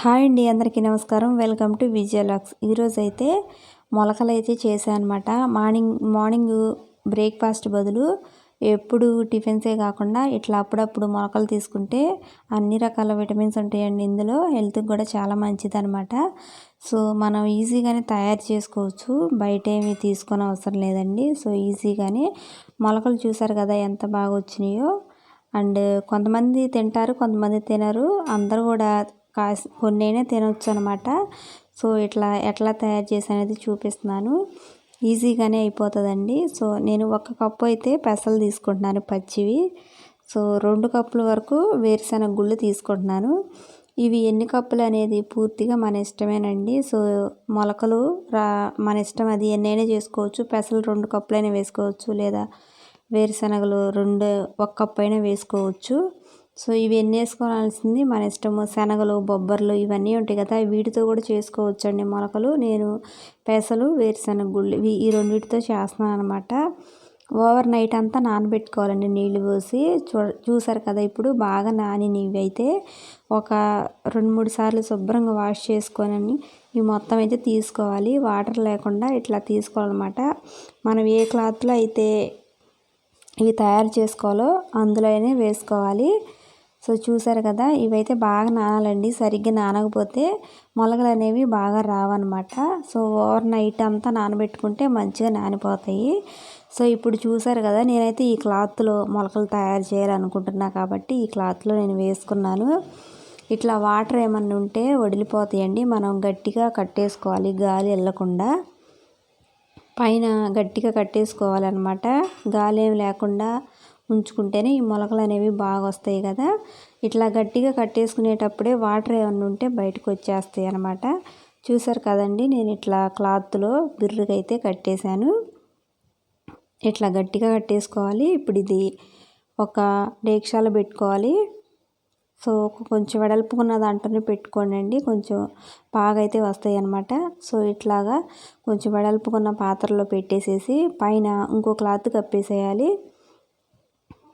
Hi అండి, అందరికీ నమస్కారం. వెల్కమ్ టు విజయలాక్స్. ఈరోజైతే మొలకలైతే చేశానమాట. మార్నింగ్ బ్రేక్ఫాస్ట్ బదులు ఎప్పుడు టిఫిన్సే కాకుండా ఇట్లా అప్పుడప్పుడు మొలకలు తీసుకుంటే అన్ని రకాల విటమిన్స్ ఉంటాయండి. ఇందులో హెల్త్కి కూడా చాలా మంచిదనమాట. సో మనం ఈజీగానే తయారు చేసుకోవచ్చు, బయట ఏమి తీసుకొని అవసరం లేదండి. సో ఈజీగానే మొలకలు చూసారు కదా ఎంత బాగా వచ్చినాయో. అండ్ కొంతమంది తింటారు, కొంతమంది తినరు. అందరూ కూడా కొన్నైనా తినవచ్చు అనమాట. సో ఎట్లా తయారు చేసి చూపిస్తున్నాను. ఈజీగానే అయిపోతుందండి. సో నేను 1 కప్పు అయితే పెసలు తీసుకుంటున్నాను పచ్చివి. సో 2 కప్పుల వరకు వేరుశనగ గుళ్ళు తీసుకుంటున్నాను. ఇవి ఎన్ని కప్పులు అనేది పూర్తిగా మన ఇష్టమేనండి. సో మొలకలు మన ఇష్టం, అది ఎన్నైనా చేసుకోవచ్చు. పెసలు 2 కప్పులైనా వేసుకోవచ్చు, లేదా వేరుశనగలు 1 కప్పు అయినా వేసుకోవచ్చు. సో ఇవి ఎన్ని వేసుకోవాల్సింది మన ఇష్టము. శనగలు, బొబ్బర్లు ఇవన్నీ ఉంటాయి కదా, వీటితో కూడా చేసుకోవచ్చు అండి మొలకలు. నేను పెసలు, వేరుశనగ గుళ్ళు ఈ రెండింటితో చేస్తున్నాను అనమాట. ఓవర్ నైట్ అంతా నానబెట్టుకోవాలండి నీళ్లు పోసి. చూసారు కదా, ఇప్పుడు బాగా నానినవి అయితే ఒక 2-3 సార్లు శుభ్రంగా వాష్ చేసుకొని ఇవి మొత్తం అయితే తీసుకోవాలి. వాటర్ లేకుండా ఇట్లా తీసుకోవాలన్నమాట. మనం ఏ క్లాత్లో అయితే ఇవి తయారు చేసుకోవాలో అందులోనే వేసుకోవాలి. సో చూసారు కదా, ఇవైతే బాగా నానాలండి. సరిగ్గా నానకపోతే మొలకలు అనేవి బాగా రావన్నమాట. సో ఓవర్ నైట్ అంతా నానబెట్టుకుంటే మంచిగా నానిపోతాయి. సో ఇప్పుడు చూసారు కదా, నేనైతే ఈ క్లాత్లో మొలకలు తయారు చేయాలనుకుంటున్నా కాబట్టి ఈ క్లాత్లో నేను వేసుకున్నాను. ఇట్లా వాటర్ ఏమన్నా ఉంటే వదిలిపోతాయండి. మనం గట్టిగా కట్టేసుకోవాలి, గాలి వెళ్ళకుండా పైన గట్టిగా కట్టేసుకోవాలన్నమాట. గాలి ఏమి లేకుండా ఉంచుకుంటేనే ఈ మొలకలు అనేవి బాగా వస్తాయి కదా. ఇట్లా గట్టిగా కట్టేసుకునేటప్పుడే వాటర్ ఏమన్నా ఉంటే బయటకు వచ్చేస్తాయి అన్నమాట. చూసారు కదండి, నేను ఇట్లా క్లాత్లో బిర్రుగా అయితే కట్టేశాను. ఇట్లా గట్టిగా కట్టేసుకోవాలి. ఇప్పుడు ఇది ఒక డేక్షాలో పెట్టుకోవాలి. సో కొంచెం వెడల్పుకున్న దాంట్లోనే పెట్టుకోండి, కొంచెం బాగా అయితే వస్తాయి అన్నమాట. సో ఇట్లాగా కొంచెం వెడల్పుకున్న పాత్రలో పెట్టేసేసి పైన ఇంకో క్లాత్ కప్పేసేయాలి.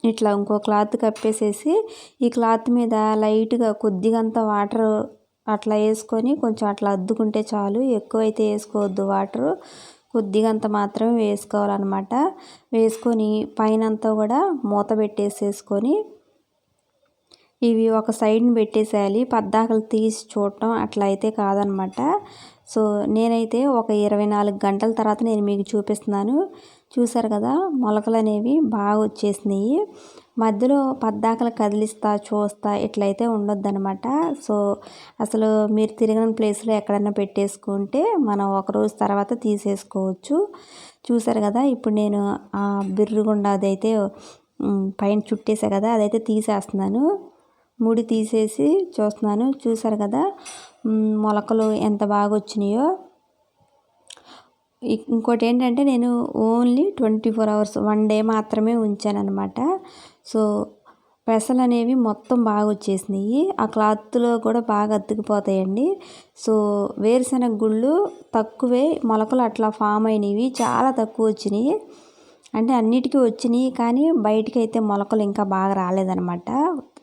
ఇట్లా ఇంకో క్లాత్ కప్పేసేసి ఈ క్లాత్ మీద లైట్గా కొద్దిగంత వాటర్ అట్లా వేసుకొని కొంచెం అట్లా అద్దుకుంటే చాలు. ఎక్కువైతే వేసుకోవద్దు, వాటర్ కొద్దిగంత మాత్రమే వేసుకోవాలన్నమాట. వేసుకొని పైనంతా కూడా మూత పెట్టేసేసుకొని ఇవి ఒక సైడ్ని పెట్టేసేయాలి. పద్దాకలు తీసి చూడటం అట్లా అయితే కాదనమాట. సో నేనైతే ఒక 24 గంటల తర్వాత నేను మీకు చూపిస్తున్నాను. చూసారు కదా, మొలకలు అనేవి బాగా వచ్చేసినాయి. మధ్యలో పద్దాకలు కదిలిస్తా చూస్తా ఇట్లయితే ఉండొద్దనమాట. సో అసలు మీరు తిరగని ప్లేస్లో ఎక్కడైనా పెట్టేసుకుంటే మనం ఒక రోజు తర్వాత తీసేసుకోవచ్చు. చూసారు కదా, ఇప్పుడు నేను ఆ బిర్రుగుండా అదైతే పైన చుట్టేసా కదా, అదైతే తీసేస్తున్నాను. ముడి తీసేసి చూస్తున్నాను. చూసారు కదా, మొలకలు ఎంత బాగా వచ్చినాయో. ఇంకోటి ఏంటంటే నేను ఓన్లీ 24 అవర్స్ 1 డే మాత్రమే ఉంచాను అనమాట. సో పెసలు అనేవి మొత్తం బాగా వచ్చేసినాయి. ఆ క్లాత్లో కూడా బాగా అతుకుపోతాయండి. సో వేరుశనగ గుళ్ళు తక్కువే, మొలకలు అట్లా ఫామ్ అయినవి చాలా తక్కువ వచ్చినాయి. అంటే అన్నిటికీ వచ్చినాయి, కానీ బయటికి అయితే మొలకలు ఇంకా బాగా రాలేదనమాట.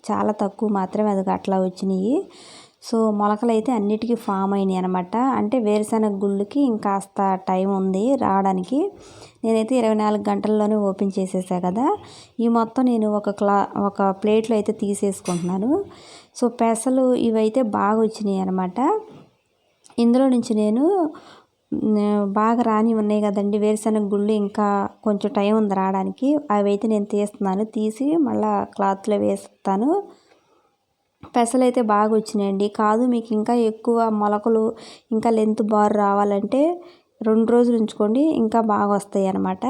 చాలా తక్కువ మాత్రమే అది అట్లా వచ్చినాయి. సో మొలకలు అయితే అన్నిటికీ ఫామ్ అయినాయి అనమాట. అంటే వేరుశనగ గుళ్ళకి ఇంకాస్త టైం ఉంది రావడానికి. నేనైతే 24 గంటల్లోనే ఓపెన్ చేసేసా కదా. ఈ మొత్తం నేను ఒక ప్లేట్లో అయితే తీసేసుకుంటున్నాను. సో పెసలు ఇవైతే బాగా వచ్చినాయి అనమాట. ఇందులో నుంచి నేను బాగా రాని ఉన్నాయి కదండి వేరుశనగ గుళ్ళు, ఇంకా కొంచెం టైం ఉంది రావడానికి. అవి అయితే నేను తీస్తున్నాను. తీసి మళ్ళీ క్లాత్లో వేస్తాను. పెసలు అయితే బాగా వచ్చినాయండి. కాదు మీకు ఇంకా ఎక్కువ మొలకలు ఇంకా లెంత్ బారు రావాలంటే 2 రోజులు ఉంచుకోండి, ఇంకా బాగా వస్తాయి అన్నమాట.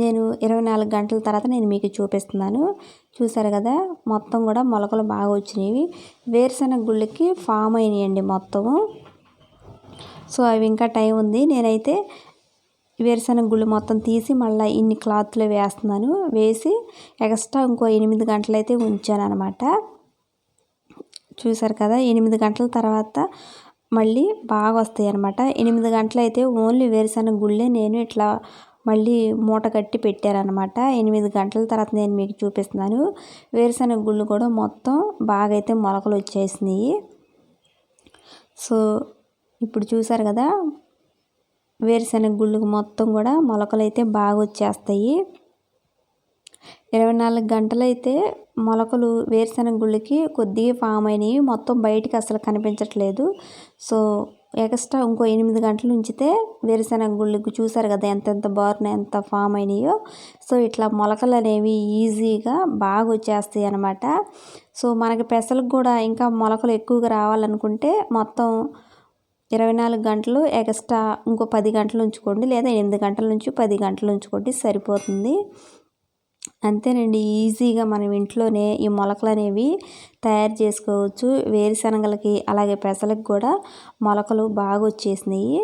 నేను 24 గంటల తర్వాత నేను మీకు చూపిస్తున్నాను. చూసారు కదా, మొత్తం కూడా మొలకలు బాగా వచ్చినాయి. వేరుశనగ గుళ్ళకి ఫామ్ అయినాయండి మొత్తము. సో అవి ఇంకా టైం ఉంది. నేనైతే వేరుశనగ గుళ్ళు మొత్తం తీసి మళ్ళీ ఇన్ని క్లాత్లో వేస్తున్నాను. వేసి ఎక్స్ట్రా ఇంకో 8 గంటలు అయితే ఉంచాను అనమాట. చూసారు కదా, 8 గంటల తర్వాత మళ్ళీ బాగా వస్తాయి అనమాట. 8 గంటలు అయితే ఓన్లీ వేరుశనగ గుళ్ళే నేను ఇట్లా మళ్ళీ మూట కట్టి పెట్టారనమాట. 8 గంటల తర్వాత నేను మీకు చూపిస్తున్నాను. వేరుశనగ గుళ్ళు కూడా మొత్తం బాగా అయితే మొలకలు వచ్చేసినాయి. సో ఇప్పుడు చూసారు కదా, వేరుశనగ గుళ్ళకు మొత్తం కూడా మొలకలు అయితే బాగా వచ్చేస్తాయి. 24 గంటలైతే మొలకలు వేరుశనగ గుళ్ళకి కొద్దిగా ఫామ్ అయినాయి, మొత్తం బయటికి అసలు కనిపించట్లేదు. సో ఎక్స్ట్రా ఇంకో 8 గంటలు ఉంచితే వేరుశనగ గుళ్ళకు చూసారు కదా ఎంతెంత బారున్నాయి, ఎంత ఫామ్ అయినాయో. సో ఇట్లా మొలకలు అనేవి ఈజీగా బాగా వచ్చేస్తాయి అన్నమాట. సో మనకి పెసలకు కూడా ఇంకా మొలకలు ఎక్కువగా రావాలనుకుంటే మొత్తం 24 గంటలు ఎక్స్ట్రా ఇంకో 10 గంటలు ఉంచుకోండి, లేదా 8 గంటల నుంచి 10 గంటలు ఉంచుకోండి, సరిపోతుంది. అంతేనండి, ఈజీగా మనం ఇంట్లోనే ఈ మొలకలు అనేవి తయారు చేసుకోవచ్చు. వేరుశనగలకి అలాగే పెసలకు కూడా మొలకలు బాగా వచ్చేసినాయి.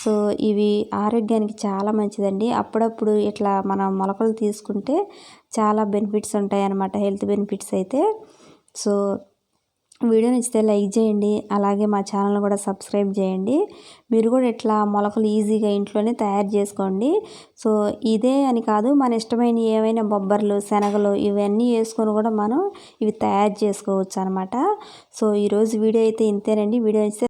సో ఇవి ఆరోగ్యానికి చాలా మంచిదండి. అప్పుడప్పుడు ఇట్లా మనం మొలకలు తీసుకుంటే చాలా బెనిఫిట్స్ ఉంటాయి అన్నమాట, హెల్త్ బెనిఫిట్స్ అయితే. సో వీడియో నచ్చితే లైక్ చేయండి, అలాగే మా ఛానల్ కూడా సబ్స్క్రైబ్ చేయండి. మీరు కూడా ఇట్లా మొలకలు ఈజీగా ఇంట్లోనే తయారు చేసుకోండి. సో ఇదే అని కాదు, మన ఇష్టమైన ఏవైనా బొబ్బర్లు, శనగలు ఇవన్నీ వేసుకొని కూడా మనం ఇవి తయారు చేసుకోవచ్చు అనమాట. సో ఈరోజు వీడియో అయితే ఇంతేనండి. వీడియో నచ్చితే